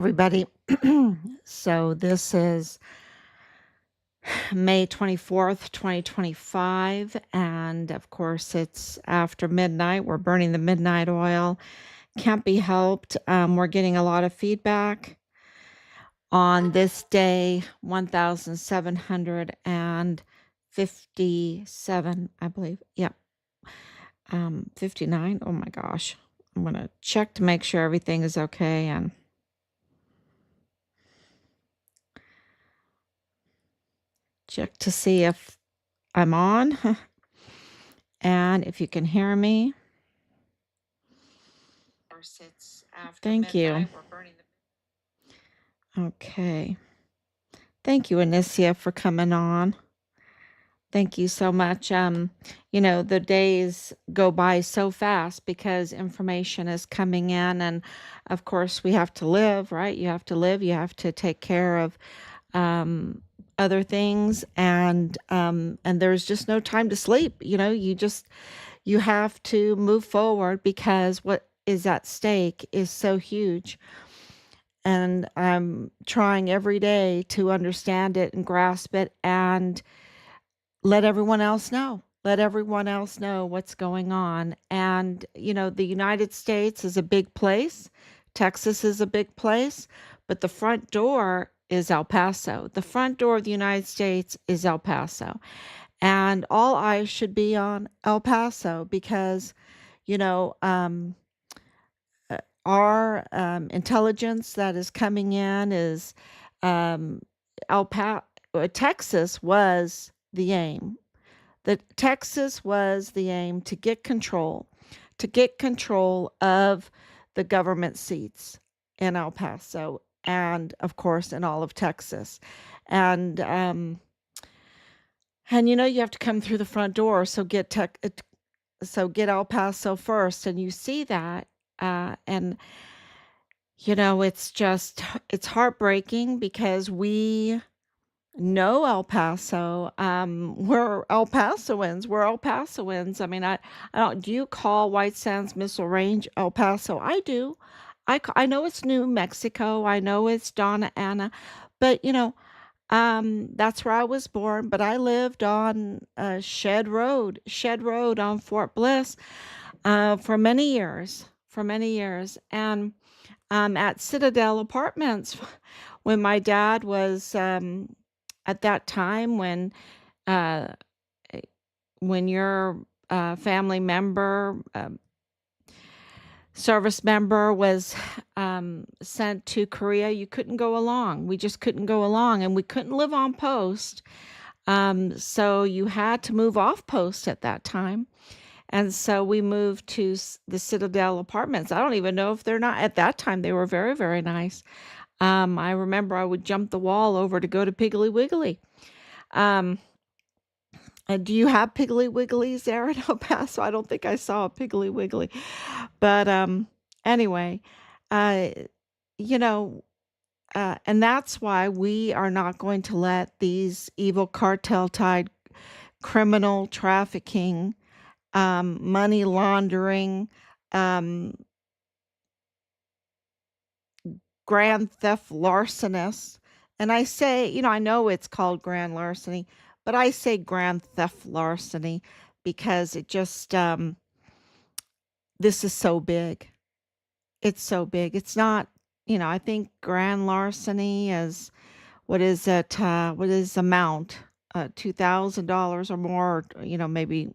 Everybody. So this is May 24th, 2025. And of course, it's after midnight. We're burning the midnight oil. Can't be helped. We're getting a lot of feedback on this day, 1757, I believe. Yep. 59. Oh my gosh. I'm going to check to make sure everything is okay. And check to see if I'm on and if you can hear me. Thank you. Okay. Thank you, Anicia, for coming on. Thank you so much. The days go by so fast because information is coming in, and of course, we have to live, right? You have to live, you have to take care of other things, and there's just no time to sleep. You have to move forward because what is at stake is so huge. And I'm trying every day to understand it and grasp it and let everyone else know. Let everyone else know what's going on. And, the United States is a big place. Texas is a big place, but the front door is El Paso. The front door of the United States is El Paso. And all eyes should be on El Paso because, you know, um, our intelligence that is coming in is um, Texas was the aim. Texas was the aim to get control of the government seats in El Paso and, of course, in all of Texas. And you have to come through the front door, so get El Paso first, and you see that, and it's heartbreaking because we know El Paso. We're El Pasoans. We're El Pasoans. I mean, I don't. Do you call White Sands Missile Range El Paso? I do. I know it's New Mexico. I know it's Donna Ana, but that's where I was born. But I lived on Shed Road on Fort Bliss, for many years. For many years, and at Citadel Apartments when my dad was at that time uh, when your family member, service member was sent to Korea, you couldn't go along. We just couldn't go along, and we couldn't live on post. So you had to move off post at that time. And so we moved to the Citadel Apartments. I don't even know if they're not, at that time, they were very, very nice. I remember I would jump the wall over to go to Piggly Wiggly. Um, do you have Piggly Wigglies there in El Paso? I don't think I saw a Piggly Wiggly. But anyway, uh, you know, and that's why we are not going to let these evil cartel-tied criminal trafficking, money laundering, um, grand theft larcenists. And I say, I know it's called grand larceny, but I say grand theft larceny because this is so big. It's so big. It's not, I think grand larceny is, what is it? What is the amount? $2,000 or more, maybe.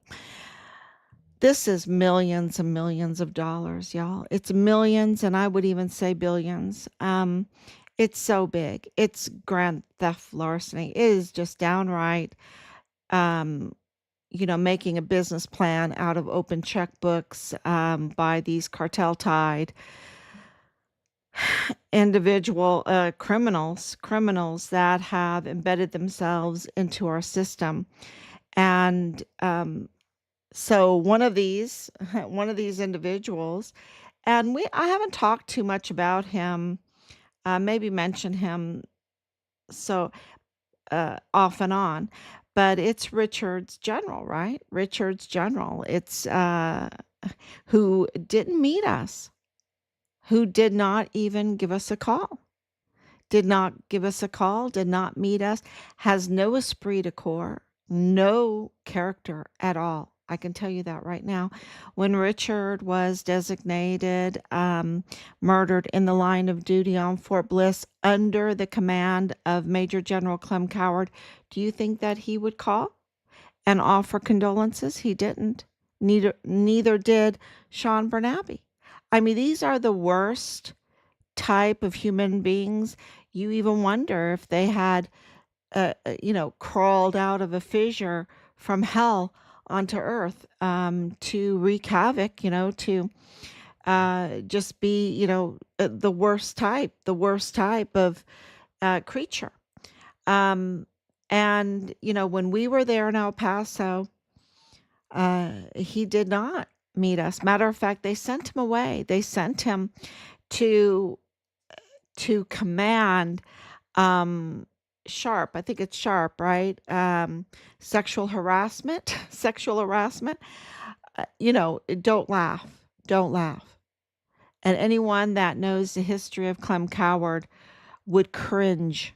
This is millions and millions of dollars, y'all. It's millions, and I would even say billions. It's so big. It's grand theft larceny. It is just downright, um, making a business plan out of open checkbooks, by these cartel-tied individual criminals that have embedded themselves into our system. And so one of these one of these individuals, and I haven't talked too much about him, maybe mention him so off and on, but it's Richard's General, right? Richard's General. It's who didn't meet us, who did not even give us a call. did not give us a call, did not meet us, has no esprit de corps, no character at all. I can tell you that right now. When Richard was designated murdered in the line of duty on Fort Bliss under the command of Major General Clem Coward, do you think that he would call and offer condolences? He didn't. Neither did Sean Bernabe. I mean, these are the worst type of human beings. You even wonder if they had, crawled out of a fissure from hell onto earth to wreak havoc, to just be, the worst type of creature. Um, and, when we were there in El Paso, he did not meet us. Matter of fact, they sent him away. They sent him to command um sharp, I think it's sharp, right? Sexual harassment. Sexual harassment. Don't laugh. Don't laugh. And anyone that knows the history of Clem Coward would cringe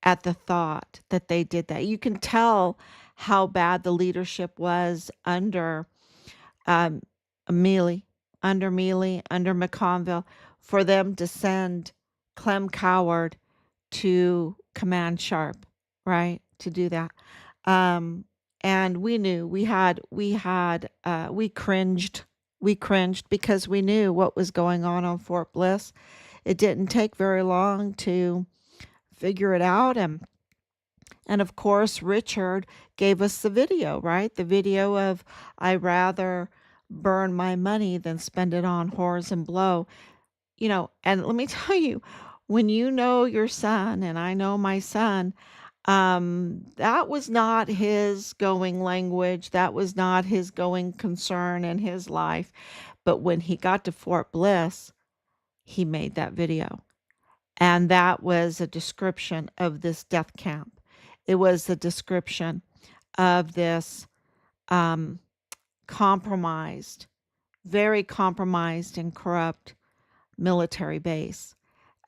at the thought that they did that. You can tell how bad the leadership was under um, Mealy, under McConville, for them to send Clem Coward to command Sharp, right? To do that. Um, and we knew we cringed. We cringed because we knew what was going on Fort Bliss. It didn't take very long to figure it out. And of course, Richard gave us the video, right? The video of I rather burn my money than spend it on whores and blow. And let me tell you, when you know your son, and I know my son, that was not his going language. That was not his going concern in his life. But when he got to Fort Bliss, he made that video. And that was a description of this death camp. It was a description of this um, compromised, very compromised and corrupt military base.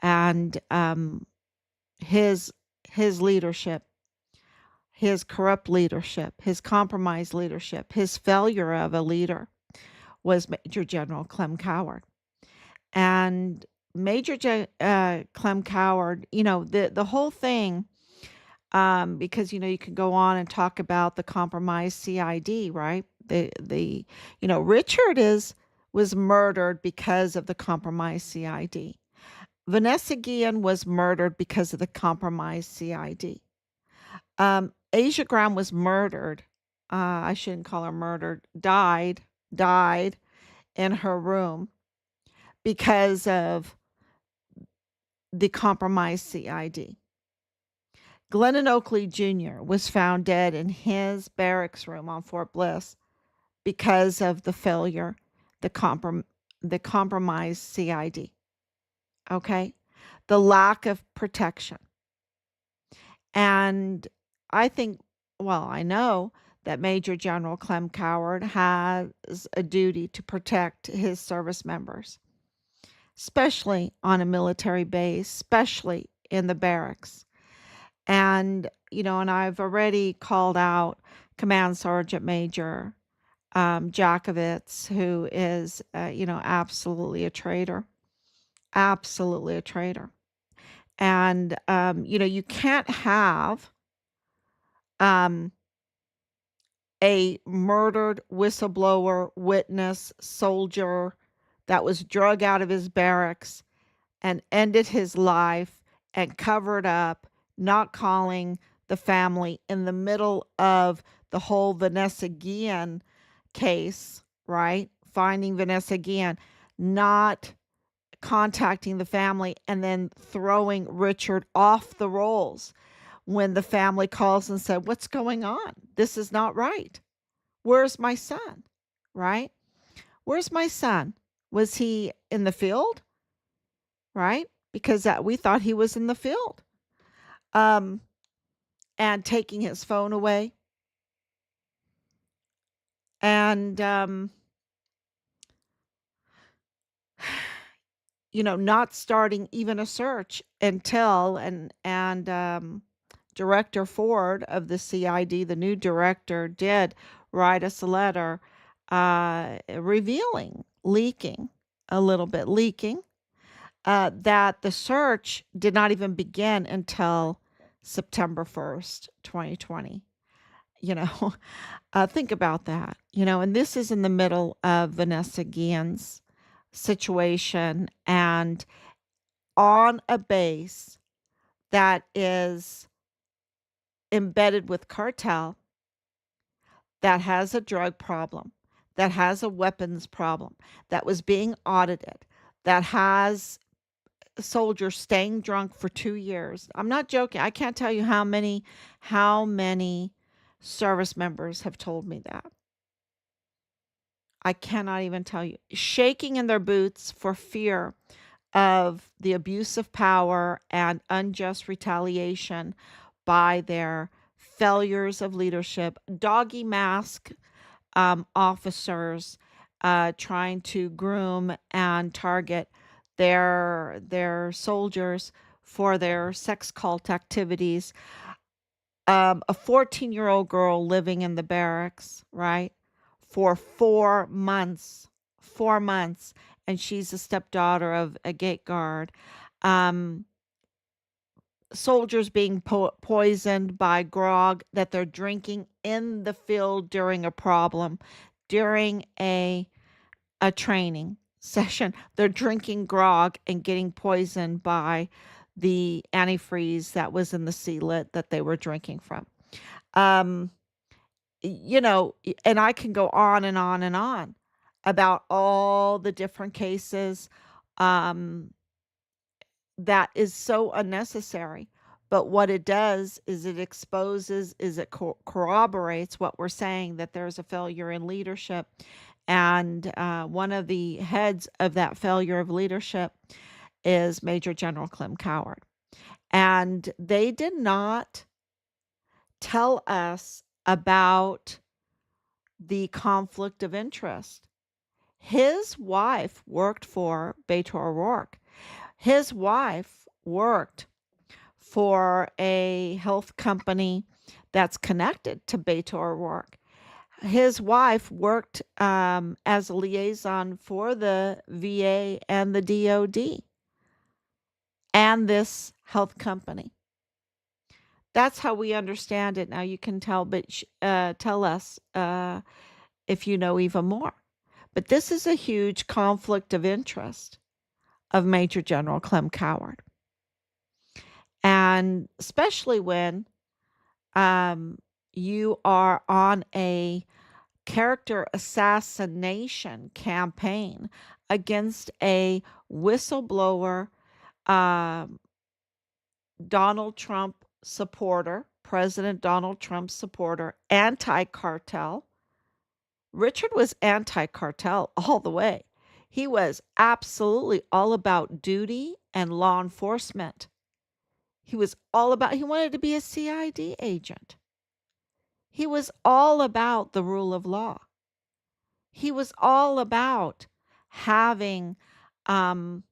And his leadership, his corrupt leadership, his compromised leadership, his failure of a leader was Major General Clem Coward. And Clem Coward, the whole thing, because you can go on and talk about the compromised CID, right? Richard was murdered because of the compromised CID. Vanessa Guillen was murdered because of the compromised CID. Asia Graham was murdered. I shouldn't call her murdered. Died in her room because of the compromised CID. Glennon Oakley Jr. was found dead in his barracks room on Fort Bliss because of the failure, the compromised CID. Okay? The lack of protection. And I know that Major General Clem Coward has a duty to protect his service members, especially on a military base, especially in the barracks. And, and I've already called out Command Sergeant Major Jakovitz, who is, absolutely a traitor. Absolutely a traitor. And, you can't have a murdered whistleblower, witness, soldier that was drug out of his barracks and ended his life and covered up, not calling the family in the middle of the whole Vanessa Guillen case, right? Finding Vanessa Guillen, not contacting the family, and then throwing Richard off the rolls when the family calls and said, "What's going on? This is not right. Where's my son?" Right? Where's my son? Was he in the field? Right? Because we thought he was in the field. And taking his phone away. And not starting even a search until Director Ford of the CID, the new director, did write us a letter revealing, leaking, a little bit leaking, that the search did not even begin until September 1st, 2020. You know, think about that, and this is in the middle of Vanessa Guillen's situation and on a base that is embedded with cartel, that has a drug problem, that has a weapons problem, that was being audited, that has soldiers staying drunk for 2 years. I'm not joking. I can't tell you how many service members have told me that. I cannot even tell you. Shaking in their boots for fear of the abuse of power and unjust retaliation by their failures of leadership, doggy mask officers trying to groom and target their soldiers for their sex cult activities. A 14-year-old girl living in the barracks, right, for 4 months, 4 months, and she's a stepdaughter of a gate guard. Um, Soldiers being poisoned by grog that they're drinking in the field during a problem, during a training session. They're drinking grog and getting poisoned by the antifreeze that was in the sealet that they were drinking from. Um, and I can go on and on and on about all the different cases um, that is so unnecessary. But what it does is it exposes, is it corroborates what we're saying, that there's a failure in leadership. And one of the heads of that failure of leadership is Major General Clem Coward. And they did not tell us about the conflict of interest. His wife worked for Beto O'Rourke. His wife worked for a health company that's connected to Beto O'Rourke. His wife worked as a liaison for the VA and the DOD and this health company. That's how we understand it. Now you can tell, but tell us if you know even more. But this is a huge conflict of interest of Major General Clem Coward. And especially when um, you are on a character assassination campaign against a whistleblower, um, Donald Trump supporter, President Donald Trump supporter, anti cartel. Richard was anti cartel all the way. He was absolutely all about duty and law enforcement. He wanted to be a CID agent. He was all about the rule of law. He was all about having um,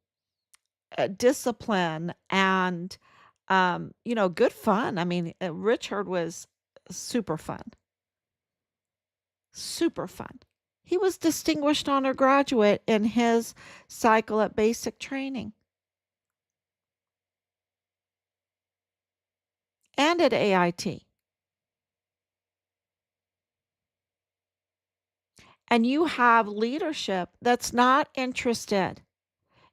discipline and, good fun. I mean, Richard was super fun, super fun. He was distinguished honor graduate in his cycle at basic training and at AIT. And you have leadership that's not interested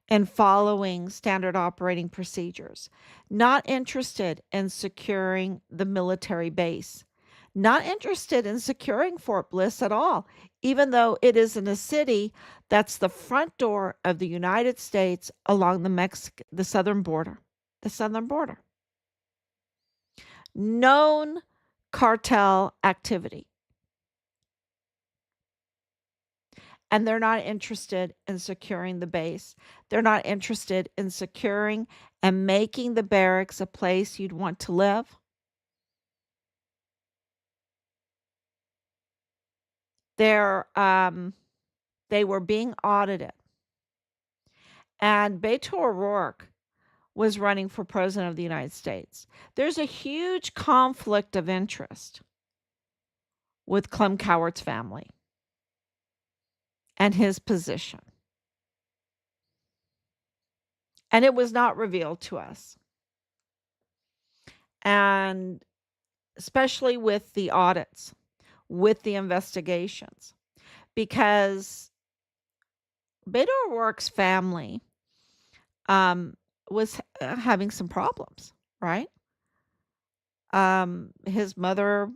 in following standard operating procedures, not interested in securing the military base, not interested in securing Fort Bliss at all, even though it is in a city that's the front door of the United States along the southern border, the southern border. Known cartel activity. And they're not interested in securing the base. They're not interested in securing and making the barracks a place you'd want to live. They're they were being audited, And Beto O'Rourke was running for president of the United States. There's a huge conflict of interest with Clem Coward's family and his position. And it was not revealed to us. And especially with the audits, with the investigations, because Beto O'Rourke's family um, was having some problems, right? His mother's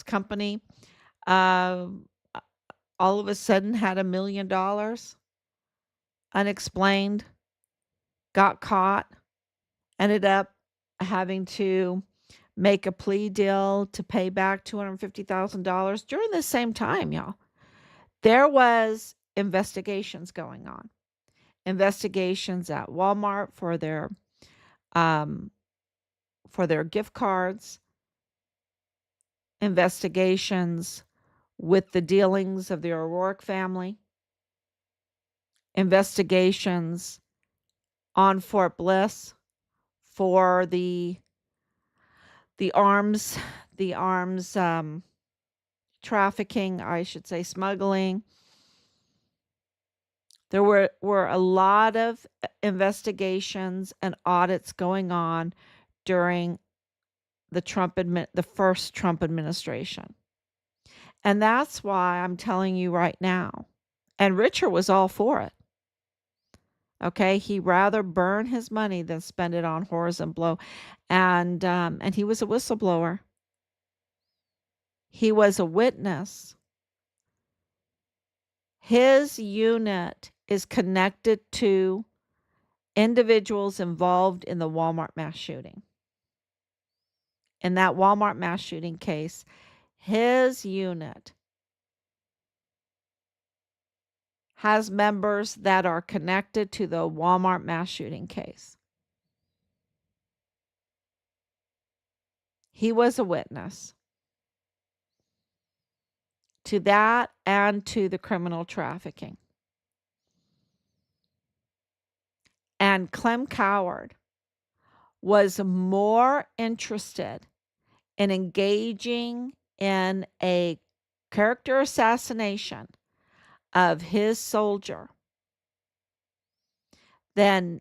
company uh, all of a sudden had $1 million unexplained, got caught, ended up having to make a plea deal to pay back $250,000 during the same time, y'all. There was investigations going on. Investigations at Walmart um, for their gift cards, investigations with the dealings of the O'Rourke family, investigations on Fort Bliss for the arms the arms trafficking, I should say smuggling. There were a lot of investigations and audits going on during the first Trump administration. And that's why I'm telling you right now. And Richard was all for it. Okay, he rather burn his money than spend it on whores and blow. And he was a whistleblower. He was a witness. His unit is connected to individuals involved in the Walmart mass shooting. In that Walmart mass shooting case, his unit has members that are connected to the Walmart mass shooting case. He was a witness to that and to the criminal trafficking. And Clem Coward was more interested in engaging in a character assassination of his soldier than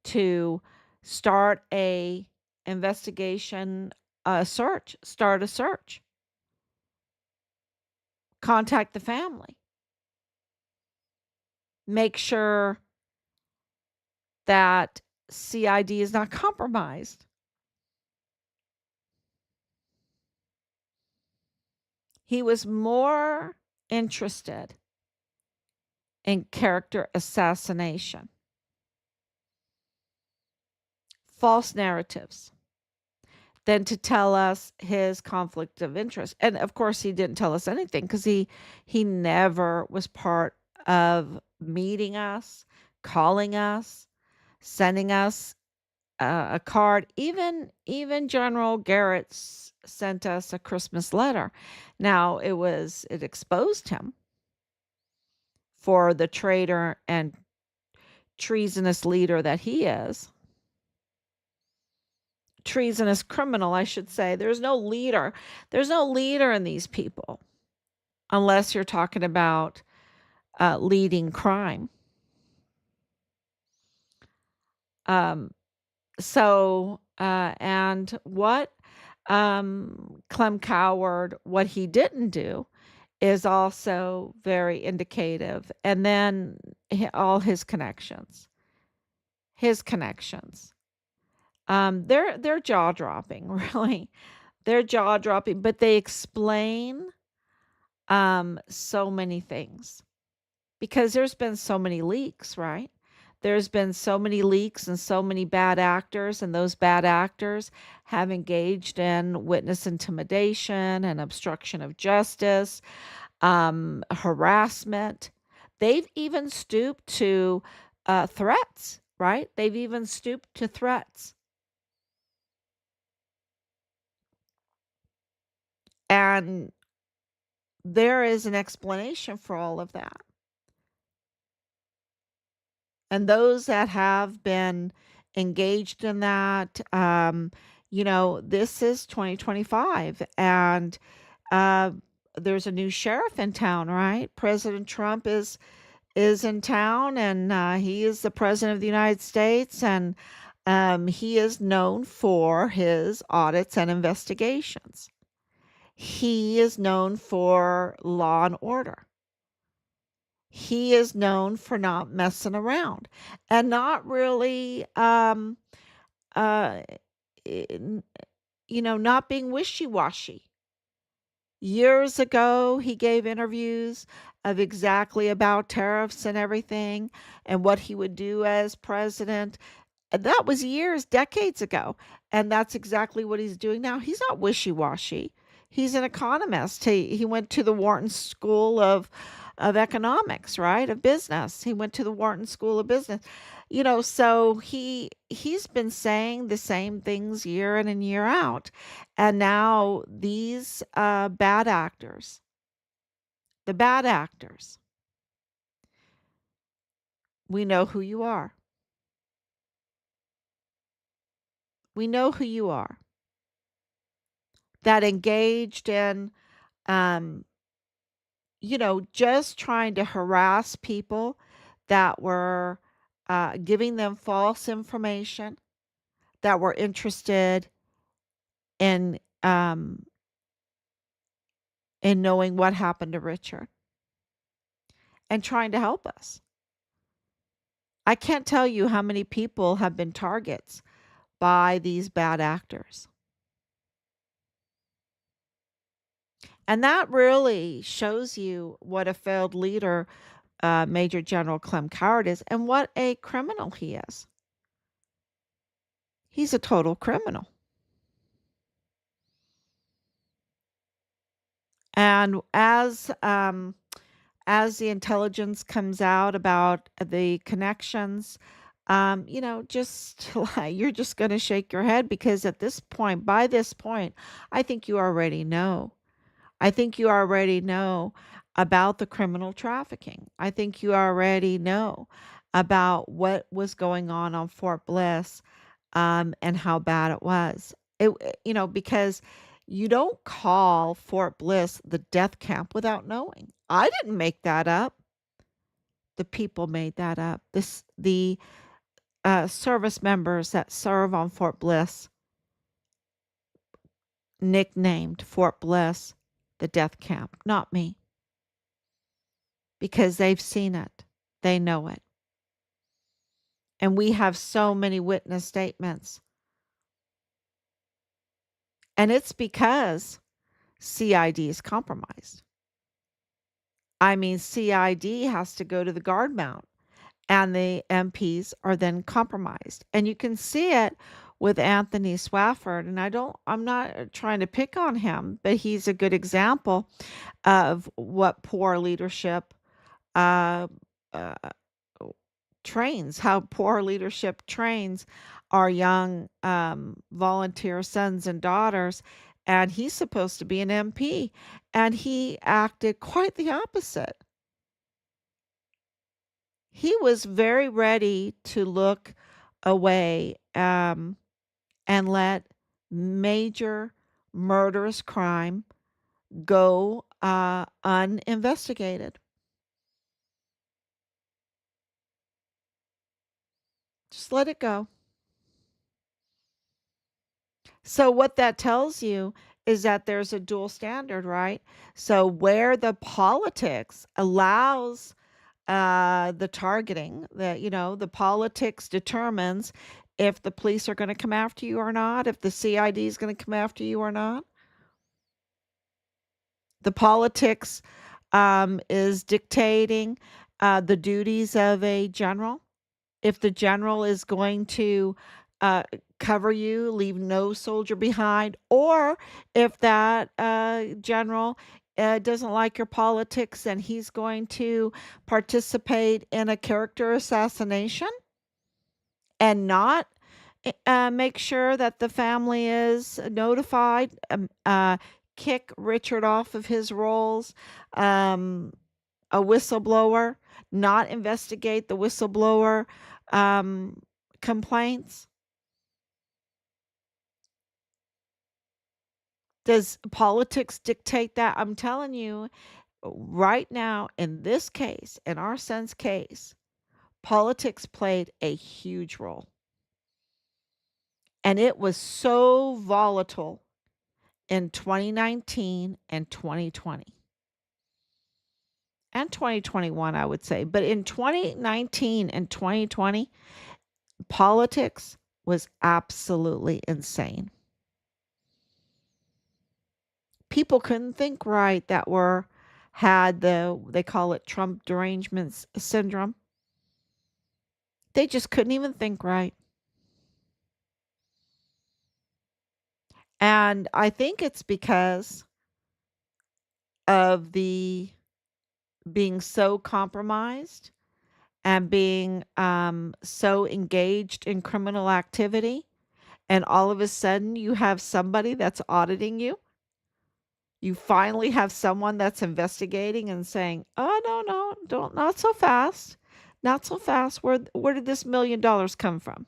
to start a investigation, start a search, contact the family, make sure that CID is not compromised. He was more interested in character assassination, false narratives, than to tell us his conflict of interest. And of course, he didn't tell us anything because he never was part of meeting us, calling us, sending us a card. Even General Garrett sent us a Christmas letter. Now it exposed him for the traitor and treasonous leader that he is. Treasonous criminal, I should say. There's no leader. There's no leader in these people unless you're talking about leading crime. Um, and what Clem Coward, what he didn't do is also very indicative. And then all his connections. They're jaw dropping, really. They're jaw dropping, but they explain so many things because there's been so many leaks, right? There's been so many leaks and so many bad actors, and those bad actors have engaged in witness intimidation and obstruction of justice, harassment. They've even stooped to threats, right? They've even stooped to threats. And there is an explanation for all of that. And those that have been engaged in that, this is 2025, and uh, there's a new sheriff in town, right? President Trump is in town, and he is the president of the United States, and he is known for his audits and investigations. He is known for law and order. He is known for not messing around and not really, uh, in- not being wishy washy. Years ago, he gave interviews of exactly about tariffs and everything and what he would do as president. And that was years, decades ago. And that's exactly what he's doing now. He's not wishy-washy. He's an economist. He went to the Wharton School of Economics, right? Of business. He went to the Wharton School of Business. So he's been saying the same things year in and year out. And now these the bad actors, we know who you are. We know who you are. That engaged in um, just trying to harass people that were giving them false information, that were interested in knowing what happened to Richard and trying to help us. I can't tell you how many people have been targets by these bad actors. And that really shows you what a failed leader Major General Clem Coward is and what a criminal he is. He's a total criminal. And as the intelligence comes out about the connections, just you're just going to shake your head because by this point, I think you already know. I think you already know about the criminal trafficking. I think you already know about what was going on Fort Bliss, and how bad it was. Because you don't call Fort Bliss the death camp without knowing. I didn't make that up. The people made that up. The service members that serve on Fort Bliss nicknamed Fort Bliss the death camp, not me, because they've seen it. They know it. And we have so many witness statements. And it's because CID is compromised. I mean, CID has to go to the guard mount, and the MPs are then compromised. And you can see it with Anthony Swafford. And I'm not trying to pick on him, but he's a good example of what poor leadership uh, uh, how poor leadership trains our young volunteer sons and daughters. And he's supposed to be an MP, and he acted quite the opposite. He was very ready to look away, and let major murderous crime go uninvestigated. Just let it go. So what that tells you is that there's a dual standard, right? So where the politics allows the targeting, the politics determines if the police are going to come after you or not, if the CID is going to come after you or not. The politics is dictating the duties of a general. If the general is going to cover you, leave no soldier behind, or if that general doesn't like your politics and he's going to participate in a character assassination and not make sure that the family is notified, kick Richard off of his roles, um, a whistleblower, not investigate the whistleblower um, complaints? Does politics dictate that? I'm telling you, right now, in this case, in our son's case, politics played a huge role. And it was so volatile in 2019 and 2020 and 2021, I would say. But in 2019 and 2020, politics was absolutely insane. People couldn't think right that were had they call it Trump derangement syndrome. They just couldn't even think right. And I think it's because of the being so compromised and being so engaged in criminal activity. And all of a sudden, you have somebody that's auditing you. You finally have someone that's investigating and saying, "Oh no, no, don't not so fast. Not so fast. Where did this $1 million come from?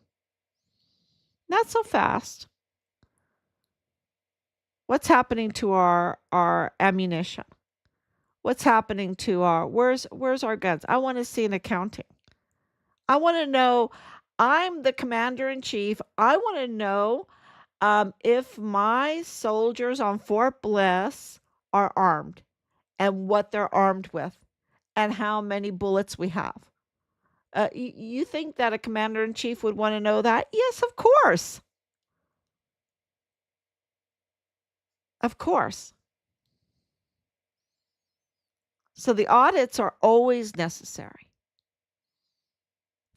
Not so fast. What's happening to our ammunition? What's happening to our where's our guns? I want to see an accounting. I want to know. I'm the commander in chief. I want to know if my soldiers on Fort Bliss are armed and what they're armed with and how many bullets we have. You think that a commander in chief would want to know that? Yes, of course. Of course. So the audits are always necessary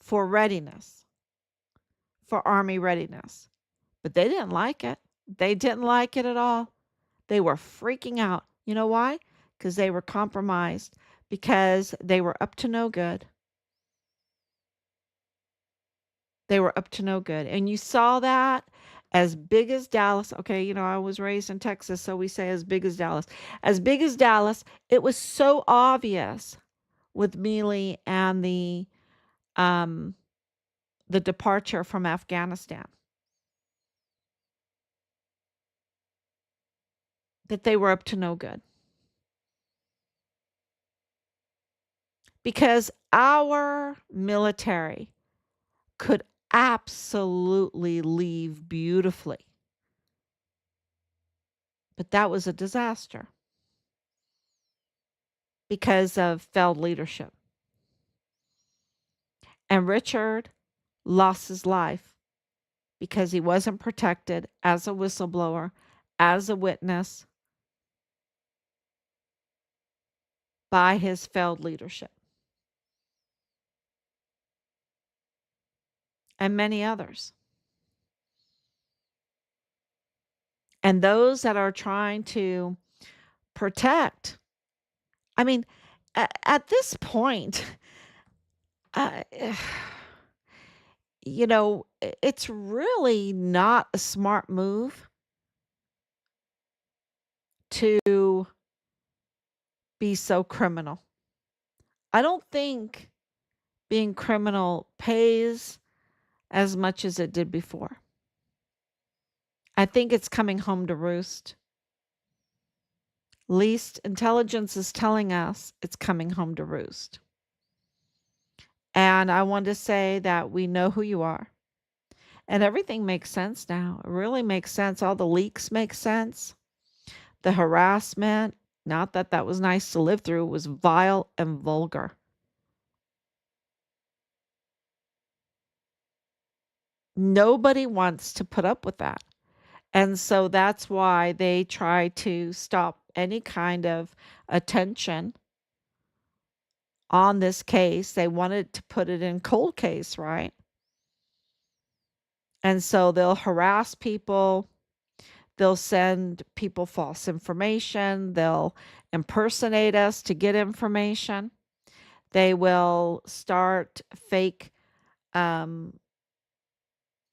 for readiness, for Army readiness. But they didn't like it. They didn't like it at all. They were freaking out. You know why? Because they were compromised, because they were up to no good. They were up to no good. And you saw that as big as Dallas. Okay, I was raised in Texas, so we say as big as Dallas. As big as Dallas, it was so obvious with Mealy and um the departure from Afghanistan that they were up to no good. Because our military could absolutely leave beautifully. But that was a disaster because of failed leadership. And Richard lost his life because he wasn't protected as a whistleblower, as a witness by his failed leadership. And many others. And those that are trying to protect, I mean, at this point, uh, it's really not a smart move to be so criminal. I don't think being criminal pays as much as it did before. I think it's coming home to roost. Least intelligence is telling us it's coming home to roost. And I want to say that we know who you are. And everything makes sense now. It really makes sense. All the leaks make sense. The harassment, not that that was nice to live through, it was vile and vulgar. Nobody wants to put up with that. And so that's why they try to stop any kind of attention on this case. They wanted to put it in cold case, right? And so they'll harass people. They'll send people false information. They'll impersonate us to get information. They will start fake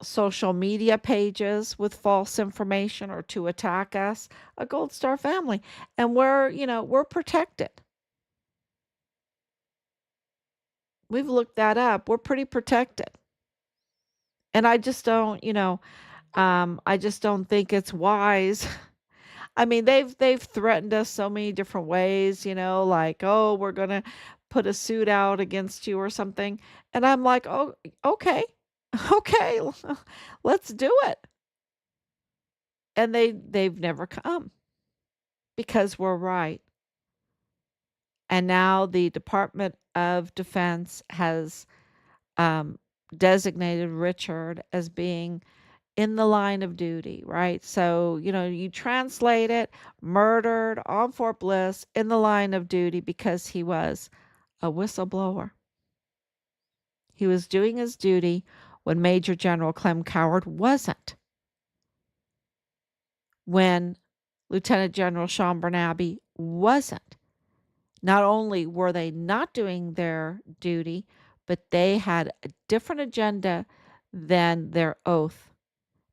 social media pages with false information or to attack us, a Gold Star family. And we're protected. We've looked that up. We're pretty protected. And I just don't, I just don't think it's wise. I mean, they've threatened us so many different ways, like, "Oh, we're gonna put a suit out against you or something." And I'm like, "Oh, okay. Okay, let's do it." And they've never come because we're right. And now the Department of Defense has um, designated Richard as being in the line of duty, right? So, you translate it, murdered on Fort Bliss in the line of duty because he was a whistleblower. He was doing his duty when Major General Clem Coward wasn't. When Lieutenant General Sean Bernabe wasn't. Not only were they not doing their duty, but they had a different agenda than their oath.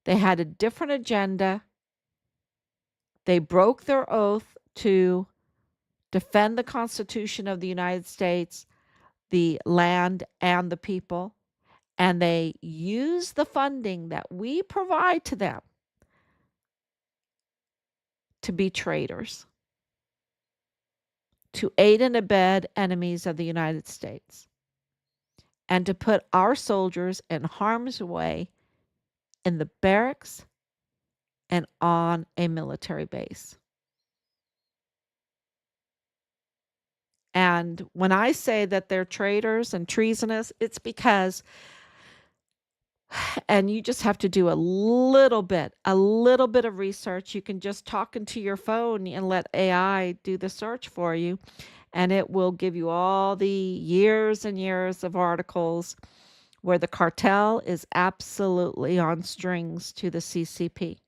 They had a different agenda. They broke their oath to defend the Constitution of the United States, the land, and the people. And they used the funding that we provide to them to be traitors, to aid and abet enemies of the United States, and to put our soldiers in harm's way in the barracks and on a military base. And when I say that they're traitors and treasonous, it's because, and you just have to do a little bit of research. You can just talk into your phone and let AI do the search for you, and it will give you all the years and years of articles where the cartel is absolutely on strings to the CCP,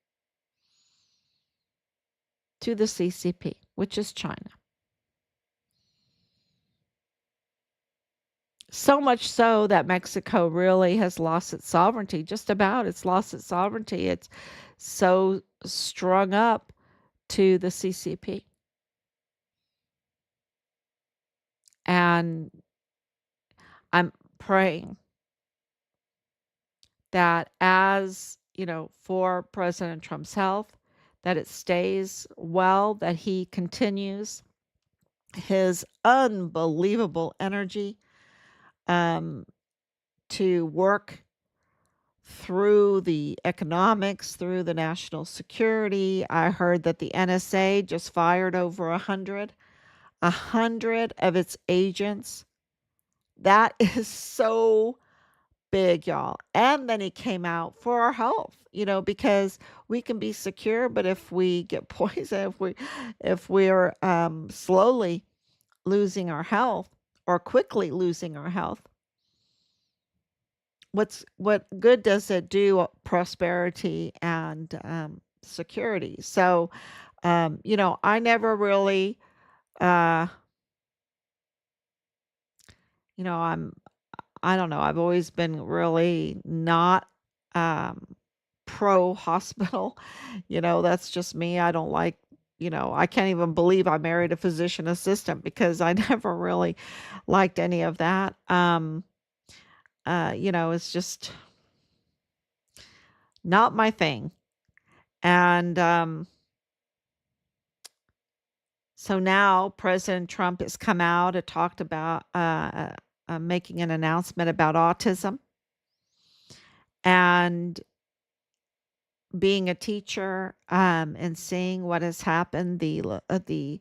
which is China. So much so that Mexico really has lost its sovereignty, just about. It's lost its sovereignty. It's so strung up to the CCP. And I'm praying that as, for President Trump's health, that it stays well, that he continues his unbelievable energy um, to work through the economics, through the national security. I heard that the NSA just fired over 100 of its agents. That is so big, y'all. And then he came out for our health, because we can be secure, but if we get poisoned, if we're slowly losing our health or quickly losing our health, what good does it do prosperity and security? So, I never really, uh, you know, I'm I don't know. I've always been really not um, pro hospital. That's just me. I don't like. I can't even believe I married a physician assistant because I never really liked any of that. It's just not my thing. And so now President Trump has come out and talked about making an announcement about autism. And being a teacher and seeing what has happened, the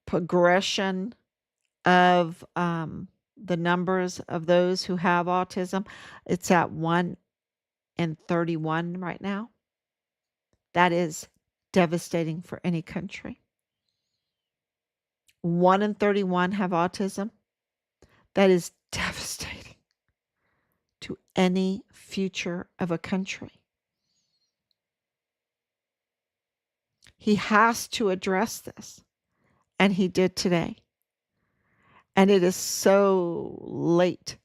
progression of the numbers of those who have autism, it's at 1 in 31 right now. That is devastating for any country. 1 in 31 have autism. That is devastating to any future of a country. He has to address this, and he did today. And it is so late.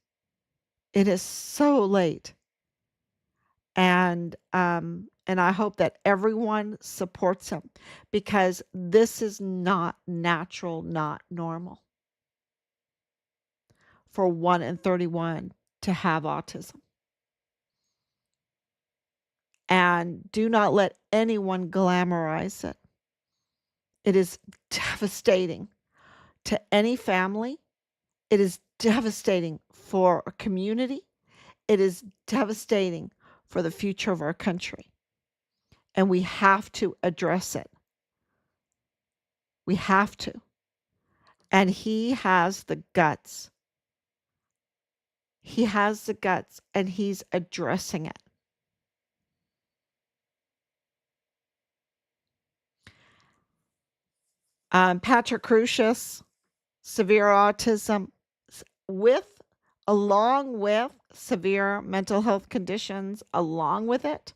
It is so late. And I hope that everyone supports him because this is not natural, not normal. for 1 in 31 to have autism. And do not let anyone glamorize it. It is devastating to any family. It is devastating for a community. It is devastating for the future of our country. And we have to address it. We have to. And he has the guts. He has the guts, and he's addressing it. Patrick Crucius, severe autism, along with severe mental health conditions, along with it.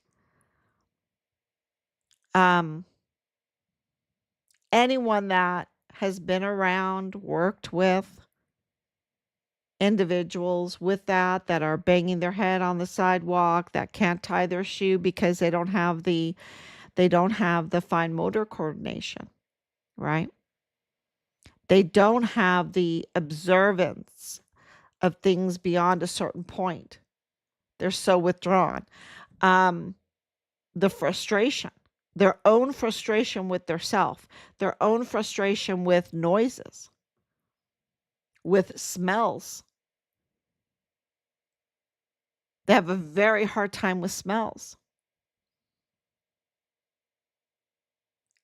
Anyone that has been around, worked with individuals with that are banging their head on the sidewalk, that can't tie their shoe because they don't have the fine motor coordination, right? They don't have the observance of things beyond a certain point. They're so withdrawn. The frustration, their own frustration with their self, their own frustration with noises, with smells. They have a very hard time with smells.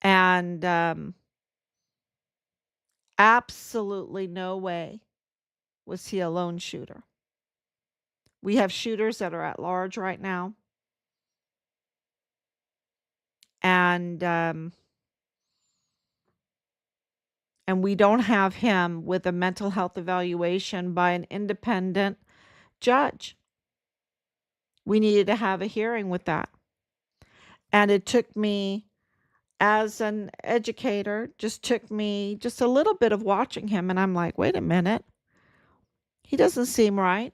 And absolutely no way was he a lone shooter. We have shooters that are at large right now. And we don't have him with a mental health evaluation by an independent judge. We needed to have a hearing with that. And it took me, as an educator, just a little bit of watching him, and I'm like, wait a minute. He doesn't seem right.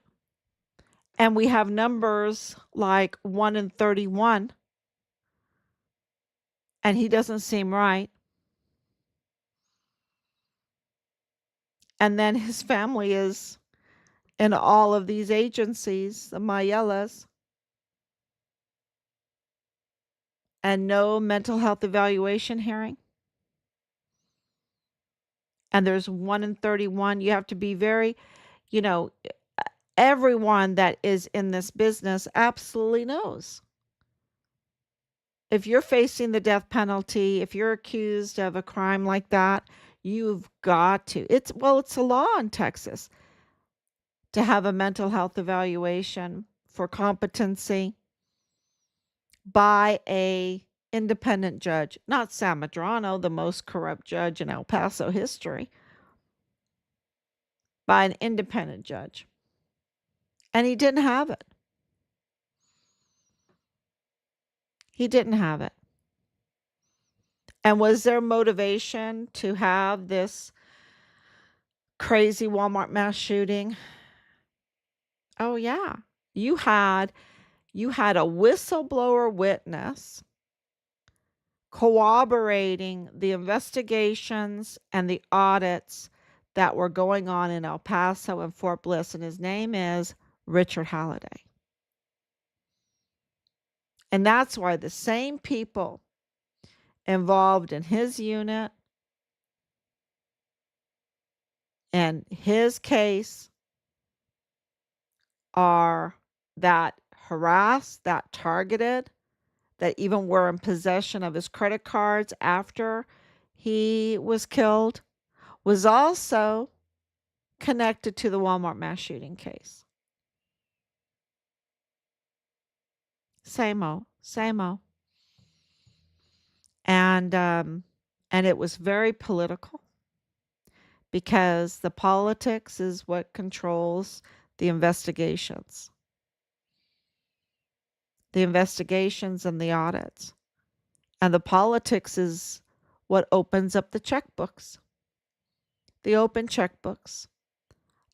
And we have numbers like 1 in 31, and he doesn't seem right. And then his family is in all of these agencies, the Miaellas, and no mental health evaluation hearing. And there's 1 in 31. You have to be very, everyone that is in this business absolutely knows. If you're facing the death penalty, if you're accused of a crime like that, you've got to. It's a law in Texas to have a mental health evaluation for competency by a independent judge, not Sam Medrano, the most corrupt judge in El Paso history, by an independent judge. And he didn't have it. He didn't have it. And was there motivation to have this crazy Walmart mass shooting? Oh yeah. You had a whistleblower witness corroborating the investigations and the audits that were going on in El Paso and Fort Bliss, and his name is Richard Halliday. And that's why the same people involved in his unit and his case are that harassed, that targeted, that even were in possession of his credit cards after he was killed, was also connected to the Walmart mass shooting case. Same-o. And it was very political because the politics is what controls the investigations. The investigations and the audits. And the politics is what opens up the checkbooks. The open checkbooks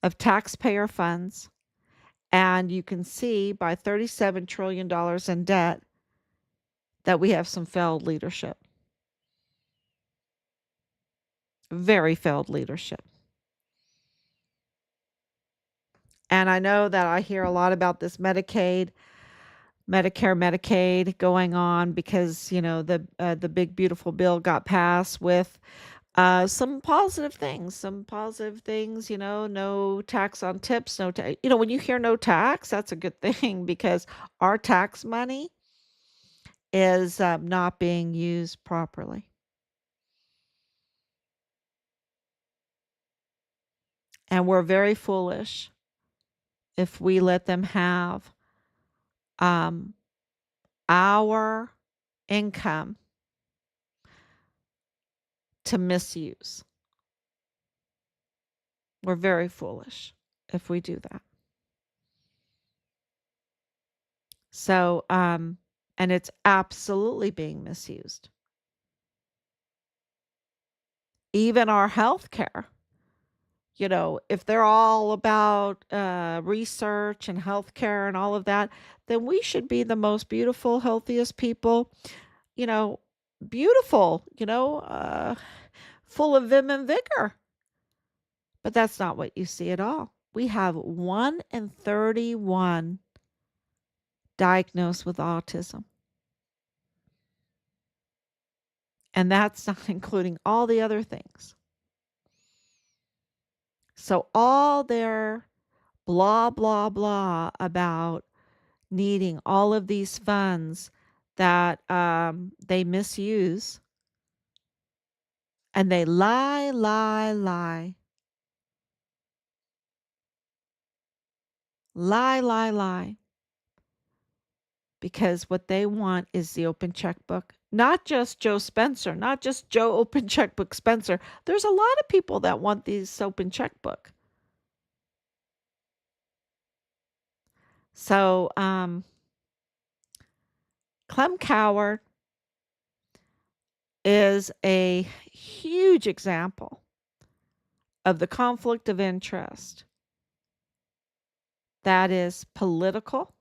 of taxpayer funds. And you can see by $37 trillion in debt that we have some failed leadership. Very failed leadership. And I know that I hear a lot about this Medicare, Medicaid going on because, the big beautiful bill got passed with some positive things, no tax on tips, when you hear no tax, that's a good thing because our tax money is not being used properly. And we're very foolish if we let them have um, our income to misuse. We're very foolish if we do that. So, and it's absolutely being misused. Even our health care, if they're all about research and healthcare and all of that, then we should be the most beautiful, healthiest people, you know, beautiful, full of vim and vigor. But that's not what you see at all. We have 1 in 31 diagnosed with autism. And that's not including all the other things. So all their blah, blah, blah about needing all of these funds that they misuse, and they lie, lie, lie, lie, lie, lie, because what they want is the open checkbook. Not just Joe Spencer, not just Joe Open Checkbook Spencer. There's a lot of people that want these open checkbook. So, Clem Coward is a huge example of the conflict of interest that is political.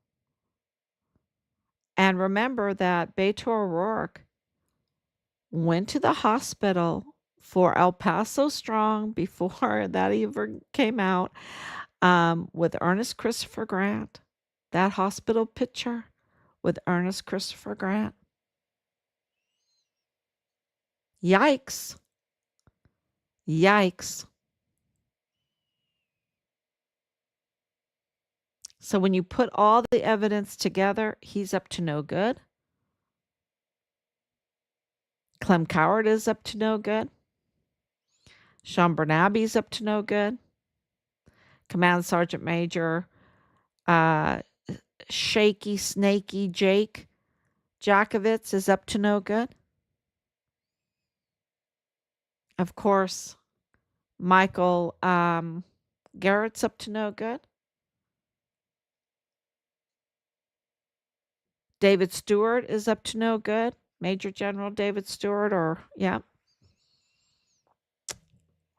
And remember that Beto O'Rourke went to the hospital for El Paso Strong before that even came out with Ernest Christopher Grant. That hospital picture with Ernest Christopher Grant. Yikes. Yikes. So when you put all the evidence together, he's up to no good. Clem Coward is up to no good. Sean Bernabe's up to no good. Command Sergeant Major Shaky Snaky Jake Jakovitz is up to no good. Of course, Michael Garrett's up to no good. David Stewart is up to no good. Major General David Stewart,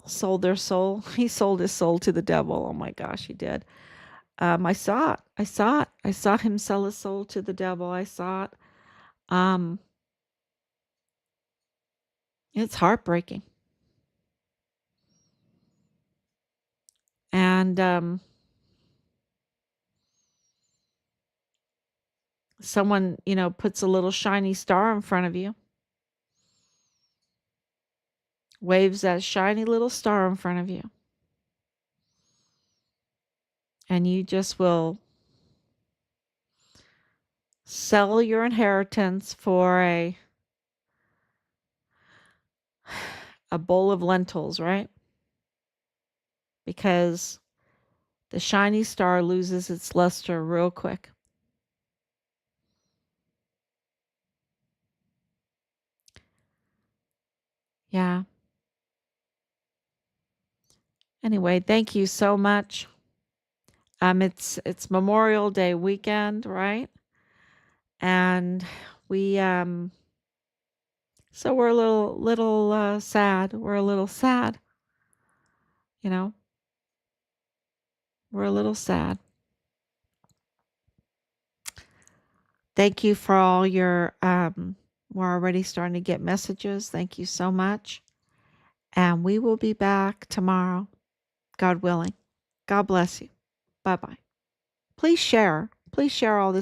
sold their soul. He sold his soul to the devil. Oh my gosh, he did. I saw it. I saw it. I saw him sell his soul to the devil. I saw it. It's heartbreaking. And someone, puts a little shiny star in front of you, waves that shiny little star in front of you, and you just will sell your inheritance for a bowl of lentils, right? Because the shiny star loses its luster real quick. Yeah. Anyway, thank you so much. It's Memorial Day weekend, right? And we so we're a little sad. We're a little sad. You know, we're a little sad. Thank you for all your we're already starting to get messages. Thank you so much. And we will be back tomorrow, God willing. God bless you. Bye-bye. Please share. Please share all this